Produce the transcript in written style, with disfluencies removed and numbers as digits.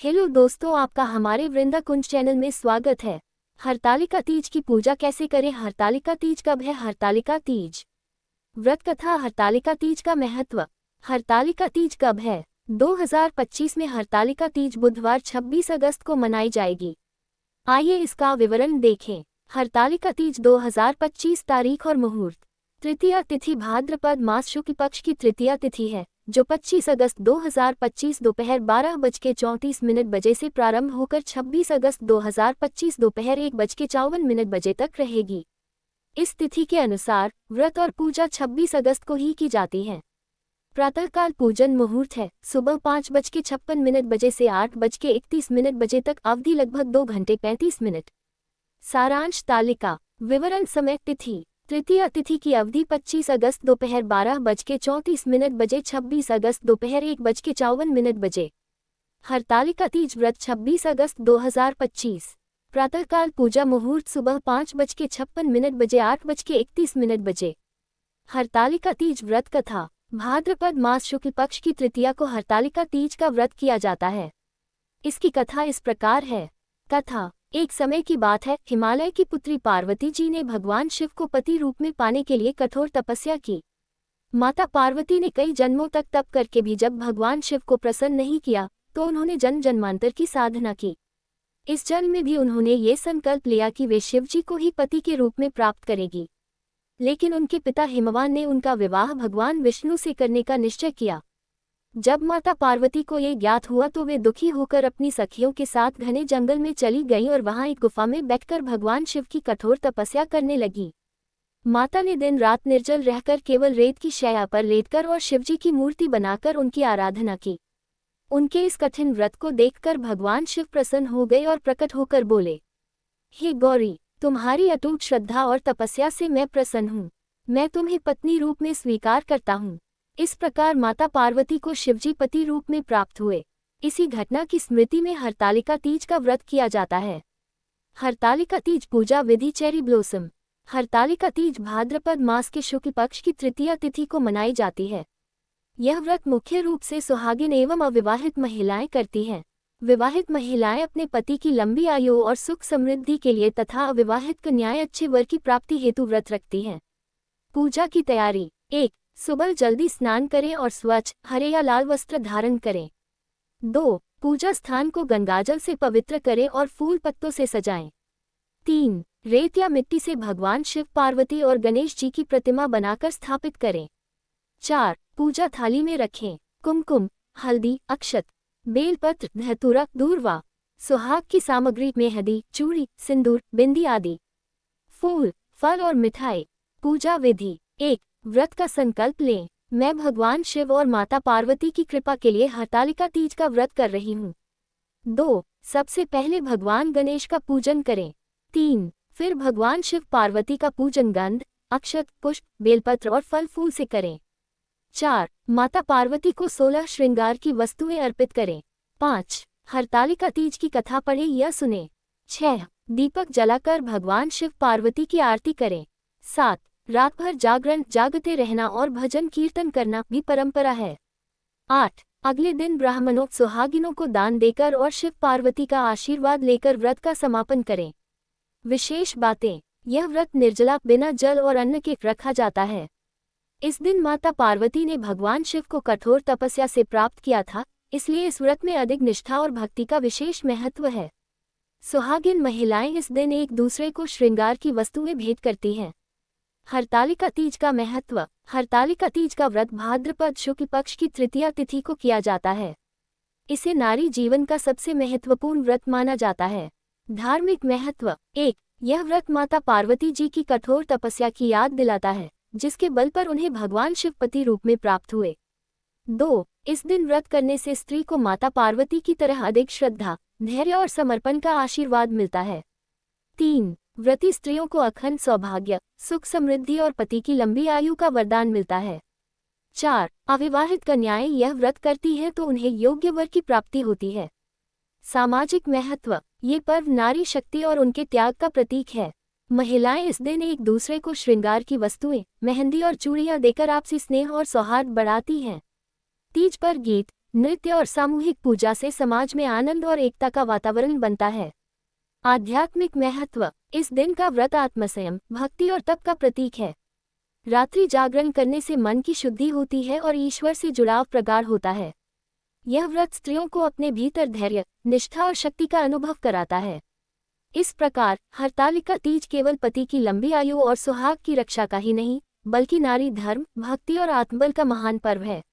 Hello दोस्तों, आपका हमारे वृंदा कुंज चैनल में स्वागत है। हरतालिका तीज की पूजा कैसे करें? हरतालिका तीज कब है? हरतालिका तीज व्रत कथा। हरतालिका तीज का महत्व। हरतालिका तीज कब है? 2025 में हरतालिका तीज बुधवार 26 अगस्त को मनाई जाएगी। आइए इसका विवरण देखें। हरतालिका तीज 2025 तारीख और मुहूर्त। तृतीया तिथि भाद्रपद मास शुक्ल पक्ष की तृतीया तिथि है, जो 25 अगस्त 2025 दोपहर 12:34 बजे से प्रारंभ होकर 26 अगस्त 2025 दोपहर 1:54 बजे तक रहेगी। इस तिथि के अनुसार व्रत और पूजा 26 अगस्त को ही की जाती है। प्रातःकाल पूजन मुहूर्त है सुबह 5:56 बजे से 8:31 बजे तक, अवधि लगभग 2 घंटे 35 मिनट। सारांश तालिका विवरण। समय तिथि तृतीया तिथि की अवधि 25 अगस्त दोपहर 12:34 बजे 26 अगस्त दोपहर 1:54 बजे। हरतालिका तीज व्रत 26 अगस्त 2025। प्रातःकाल पूजा मुहूर्त सुबह 5:56 बजे 8:31 बजे। हरतालिका तीज व्रत कथा। भाद्रपद मास शुक्ल पक्ष की तृतीया को हरतालिका तीज का व्रत किया जाता है। इसकी कथा इस प्रकार है। कथा। एक समय की बात है, हिमालय की पुत्री पार्वती जी ने भगवान शिव को पति रूप में पाने के लिए कठोर तपस्या की। माता पार्वती ने कई जन्मों तक तप करके भी जब भगवान शिव को प्रसन्न नहीं किया, तो उन्होंने जन्म जन्मांतर की साधना की। इस जन्म में भी उन्होंने ये संकल्प लिया कि वे शिव जी को ही पति के रूप में प्राप्त करेगी। लेकिन उनके पिता हिमवान ने उनका विवाह भगवान विष्णु से करने का निश्चय किया। जब माता पार्वती को ये ज्ञात हुआ तो वे दुखी होकर अपनी सखियों के साथ घने जंगल में चली गईं और वहां एक गुफा में बैठकर भगवान शिव की कठोर तपस्या करने लगी। माता ने दिन रात निर्जल रहकर केवल रेत की शैया पर लेटकर और शिवजी की मूर्ति बनाकर उनकी आराधना की। उनके इस कठिन व्रत को देखकर भगवान शिव प्रसन्न हो गए और प्रकट होकर बोले, हे गौरी, तुम्हारी अटूट श्रद्धा और तपस्या से मैं प्रसन्न हूँ। मैं तुम्हें पत्नी रूप में स्वीकार करता हूँ। इस प्रकार माता पार्वती को शिवजी पति रूप में प्राप्त हुए। इसी घटना की स्मृति में हरतालिका तीज का व्रत किया जाता है। हरतालिका तीज पूजा विधि। Cherry blossom. हरतालिका तीज भाद्रपद मास के शुक्ल पक्ष की तृतीया तिथि को मनाई जाती है। यह व्रत मुख्य रूप से सुहागिन एवं अविवाहित महिलाएं करती हैं। विवाहित महिलाएं अपने पति की लंबी आयु और सुख समृद्धि के लिए तथा अविवाहित कन्याएं अच्छे वर की प्राप्ति हेतु व्रत रखती हैं। पूजा की तैयारी। 1. सुबह जल्दी स्नान करें और स्वच्छ हरे या लाल वस्त्र धारण करें। 2. पूजा स्थान को गंगाजल से पवित्र करें और फूल पत्तों से सजाएं। 3. रेत या मिट्टी से भगवान शिव पार्वती और गणेश जी की प्रतिमा बनाकर स्थापित करें। 4. पूजा थाली में रखें कुमकुम, हल्दी, अक्षत, बेलपत्र, धतूरा, दूर्वा, सुहाग की सामग्री मेहंदी, चूड़ी, सिंदूर, बिंदी आदि, फूल, फल और मिठाई। पूजा विधि। 1. व्रत का संकल्प लें। मैं भगवान शिव और माता पार्वती की कृपा के लिए हरतालिका तीज का व्रत कर रही हूँ। 2. सबसे पहले भगवान गणेश का पूजन करें। 3. फिर भगवान शिव पार्वती का पूजन गंध, अक्षत, पुष्प, बेलपत्र और फल फूल से करें। 4. माता पार्वती को 16 श्रृंगार की वस्तुएं अर्पित करें। 5. हरतालिका तीज की कथा पढ़ें या सुनें। 6. दीपक जलाकर भगवान शिव पार्वती की आरती करें। 7. रात भर जागरण जागते रहना और भजन कीर्तन करना भी परंपरा है। 8. अगले दिन ब्राह्मणों सुहागिनों को दान देकर और शिव पार्वती का आशीर्वाद लेकर व्रत का समापन करें। विशेष बातें। यह व्रत निर्जला बिना जल और अन्न के रखा जाता है। इस दिन माता पार्वती ने भगवान शिव को कठोर तपस्या से प्राप्त किया था, इसलिए इस व्रत में अधिक निष्ठा और भक्ति का विशेष महत्व है। सुहागिन महिलाएं इस दिन एक दूसरे को श्रृंगार की वस्तुएं भेंट करती हैं। हरतालिका तीज का महत्व। हरतालिका तीज का व्रत भाद्रपद शुक्ल पक्ष की तृतीया तिथि को किया जाता है। इसे नारी जीवन का सबसे महत्वपूर्ण व्रत माना जाता है। धार्मिक महत्व। 1. यह व्रत माता पार्वती जी की कठोर तपस्या की याद दिलाता है, जिसके बल पर उन्हें भगवान शिव पति रूप में प्राप्त हुए। 2. इस दिन व्रत करने से स्त्री को माता पार्वती की तरह अधिक श्रद्धा, धैर्य और समर्पण का आशीर्वाद मिलता है। 3. व्रती स्त्रियों को अखंड सौभाग्य, सुख समृद्धि और पति की लंबी आयु का वरदान मिलता है। 4. अविवाहित कन्याएं यह व्रत करती हैं तो उन्हें योग्य वर की प्राप्ति होती है। सामाजिक महत्व। ये पर्व नारी शक्ति और उनके त्याग का प्रतीक है। महिलाएं इस दिन एक दूसरे को श्रृंगार की वस्तुएं, मेहंदी और चूड़ियां देकर आपसी स्नेह और सौहार्द बढ़ाती हैं। तीज पर गीत, नृत्य और सामूहिक पूजा से समाज में आनंद और एकता का वातावरण बनता है। आध्यात्मिक महत्व। इस दिन का व्रत आत्मसंयम, भक्ति और तप का प्रतीक है। रात्रि जागरण करने से मन की शुद्धि होती है और ईश्वर से जुड़ाव प्रगाढ़ होता है। यह व्रत स्त्रियों को अपने भीतर धैर्य, निष्ठा और शक्ति का अनुभव कराता है। इस प्रकार हरतालिका तीज केवल पति की लंबी आयु और सुहाग की रक्षा का ही नहीं, बल्कि नारी धर्म, भक्ति और आत्मबल का महान पर्व है।